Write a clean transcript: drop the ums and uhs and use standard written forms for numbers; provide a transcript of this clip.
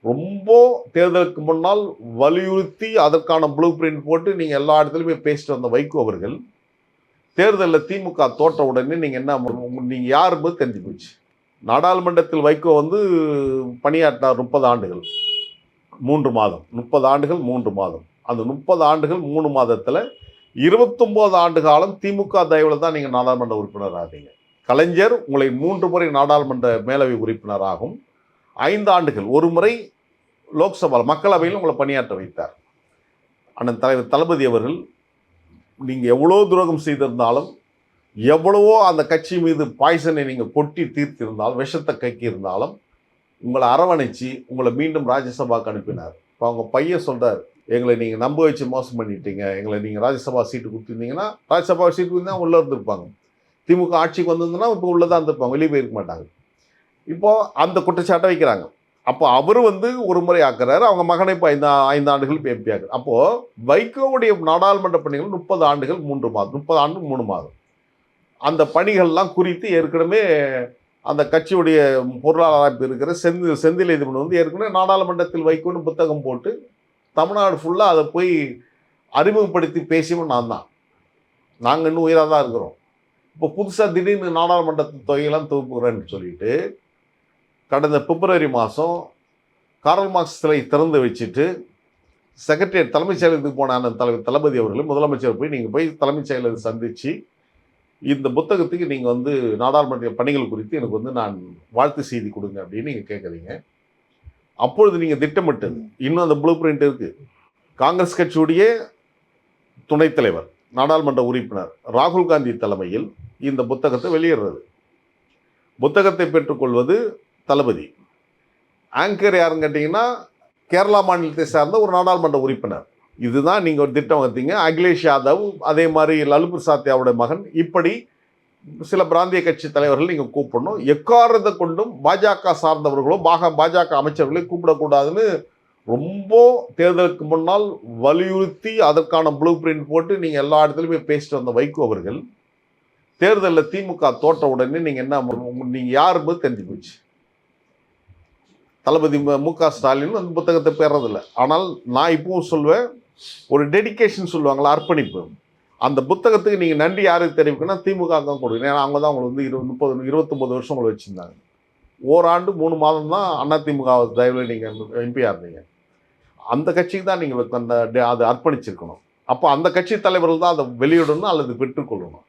ரொம்ப தேர்தலுக்கு முன்னால் வலியுறுத்தி அதற்கான ப்ளூ பிரிண்ட் போட்டு நீங்கள் எல்லா இடத்துலையுமே பேசிட்டு வந்த வைகோ அவர்கள் தேர்தலில் திமுக தோற்ற உடனே நீங்கள் என்ன நீங்கள் யார் என்பது தெரிஞ்சு போச்சு. நாடாளுமன்றத்தில் வைகோ பணியாற்றினார் 30 ஆண்டுகள் 3 மாதம், 30 ஆண்டுகள் 3 மாதம். அந்த 30 ஆண்டுகள் 3 மாதத்தில் 29 ஆண்டு காலம் திமுக தயவில் தான் நீங்கள் நாடாளுமன்ற உறுப்பினர் ஆகிறீங்க. கலைஞர் உங்களை 3 முறை நாடாளுமன்ற மேலவை உறுப்பினராகும் 5 ஆண்டுகள் ஒரு முறை லோக்சபா மக்களவையில் உங்களை பணியாற்ற வைத்தார். அண்ணன் தலைவர் தளபதி அவர்கள் நீங்கள் எவ்வளோ துரோகம் செய்திருந்தாலும், எவ்வளவோ அந்த கட்சி மீது பாய்சனை நீங்கள் கொட்டி தீர்த்திருந்தாலும், விஷத்தை கக்கி உங்களை அரவணைச்சு உங்களை மீண்டும் ராஜ்யசபாவுக்கு அனுப்பினார். இப்போ அவங்க பையன் சொல்கிறார், எங்களை நீங்கள் நம்ப வச்சு மோசம் பண்ணிட்டீங்க, எங்களை நீங்கள் ராஜ்யசபா சீட்டு கொடுத்துருந்தீங்கன்னா ராஜ்யசபா சீட்டு கொடுத்தா உள்ளே இருந்திருப்பாங்க. திமுக ஆட்சிக்கு வந்திருந்ததுன்னா இப்போ உள்ளே தான் இருந்திருப்பாங்க, வெளியே போயிருக்க மாட்டாங்க. இப்போது அந்த குற்றச்சாட்டை வைக்கிறாங்க. அப்போ அவர் ஒரு முறை ஆக்குறாரு, அவங்க மகனை இப்போ 5 ஆண்டுகள் இப்போ எம்பி ஆக்குறாரு. அப்போது வைகோவுடைய நாடாளுமன்ற பணிகள் 30 ஆண்டுகள் 3 மாதம், 30 ஆண்டு 3 மாதம். அந்த பணிகள்லாம் குறித்து ஏற்கனவே அந்த கட்சியுடைய பொருளாதார இருக்கிற செந்தில் இது ஏற்கனவே நாடாளுமன்றத்தில் வைகோன்னு புத்தகம் போட்டு தமிழ்நாடு ஃபுல்லாக அதை போய் அறிமுகப்படுத்தி பேசியும் நான் தான். நாங்கள் இன்னும் உயிராக தான் இருக்கிறோம். இப்போ புதுசாக திடீர்னு நாடாளுமன்றத்தின் தொகையெல்லாம் தொகுப்புகிறேன்னு சொல்லிட்டு கடந்த பிப்ரவரி மாதம் கார்ல் மார்க்ஸ் சிலை திறந்து வச்சுட்டு செக்ரட்டரியேட் தலைமைச் செயலகத்துக்கு போன அண்ணன் தலைவர் தளபதி அவர்கள் முதலமைச்சர் நீங்கள் போய் தலைமைச் செயலகத்தை சந்தித்து இந்த புத்தகத்துக்கு நீங்கள் நாடாளுமன்ற பணிகள் குறித்து எனக்கு நான் வாழ்த்து செய்தி கொடுங்க அப்படின்னு நீங்கள் கேட்குறீங்க. அப்பொழுது நீங்கள் திட்டமிட்டது இன்னும் அந்த ப்ளூ பிரிண்ட் இருக்குது. காங்கிரஸ் கட்சியுடைய துணைத் தலைவர் நாடாளுமன்ற உறுப்பினர் ராகுல் காந்தி தலைமையில் இந்த புத்தகத்தை வெளியிடுறது. புத்தகத்தை பெற்றுக்கொள்வது தளபதி. ஆங்கர் யாருன்னு கேட்டிங்கன்னா கேரளா மாநிலத்தை சார்ந்த ஒரு நாடாளுமன்ற உறுப்பினர். இதுதான் நீங்கள் ஒரு திட்டம் வந்தீங்க. அகிலேஷ் யாதவ், அதே மாதிரி லலு பிரசாத் யாவோட மகன், இப்படி சில பிராந்திய கட்சி தலைவர்கள் நீங்கள் கூப்பிடணும். எக்காரணத்தை கொண்டும் பாஜக சார்ந்தவர்களோ பாஜக அமைச்சர்களோ கூப்பிடக்கூடாதுன்னு ரொம்ப தேர்தலுக்கு முன்னால் வலியுறுத்தி அதற்கான ப்ளூ பிரிண்ட் போட்டு நீங்கள் எல்லா இடத்துலையுமே பேசிட்டு வந்த வைகோ அவர்கள் தேர்தலில் திமுக தோற்ற உடனே நீங்கள் யார் என்பது தெரிஞ்சு போச்சு. தளபதி மு.க. ஸ்டாலின் அந்த புத்தகத்தை பெறதில்லை. ஆனால் நான் இப்பவும் சொல்வேன், ஒரு டெடிக்கேஷன் சொல்லுவாங்களா, அர்ப்பணிப்பு. அந்த புத்தகத்துக்கு நீங்கள் நன்றி யாருக்கு தெரிவிக்கணும்னா திமுக தான் கொடுக்கணும். ஏன்னா அவங்க தான் உங்களை 29 வருஷம் உங்களை வச்சுருந்தாங்க. ஓராண்டு 3 மாதம் தான் அதிமுக தயவில் நீங்கள் எம்பியாக இருந்தீங்க. அந்த கட்சிக்கு தான் நீங்கள் அதை அர்ப்பணிச்சிருக்கணும். அப்போ அந்த கட்சி தலைவர்கள் தான் அதை வெளியிடணும் அல்லது பெற்றுக்கொள்ளணும்.